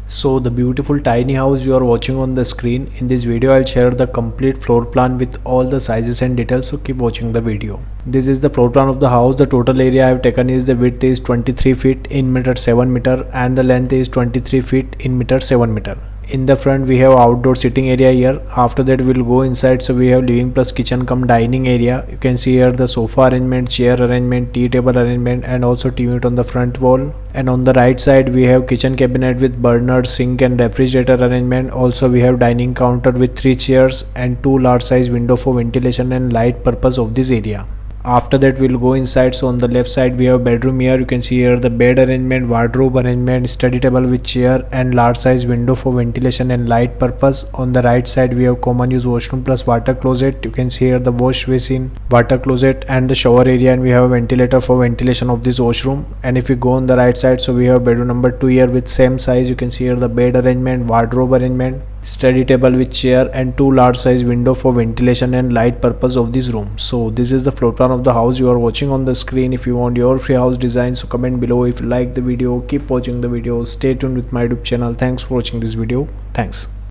So the beautiful tiny house you are watching on the screen, in this video I'll share the complete floor plan with all the sizes and details, so keep watching the video. This is the floor plan of the house. The total area I have taken is the width is 23 feet in meter 7 meter and the length is 23 feet in meter 7 meter. In the front we have outdoor sitting area here. After that we'll go inside, so we have living plus kitchen cum dining area. You can see here the sofa arrangement, chair arrangement, tea table arrangement and also TV unit on the front wall. And on the right side we have kitchen cabinet with burner, sink and refrigerator arrangement. Also we have dining counter with 3 chairs and 2 large size window for ventilation and light purpose of this area. After that we'll go inside. So on the left side we have bedroom here. You can see here the bed arrangement, wardrobe arrangement, study table with chair and large size window for ventilation and light purpose. On the right side we have common use washroom plus water closet. You can see here the wash basin, water closet and the shower area, and we have a ventilator for ventilation of this washroom. And if we go on the right side, so we have bedroom number 2 here with same size. You can see here the bed arrangement, wardrobe arrangement, study table with chair and 2 large size window for ventilation and light purpose of this room. So this is the floor plan of the house you are watching on the screen. If you want your free house design, so comment below. If you like the video, keep watching the video. Stay tuned with my YouTube channel. Thanks for watching this video. Thanks.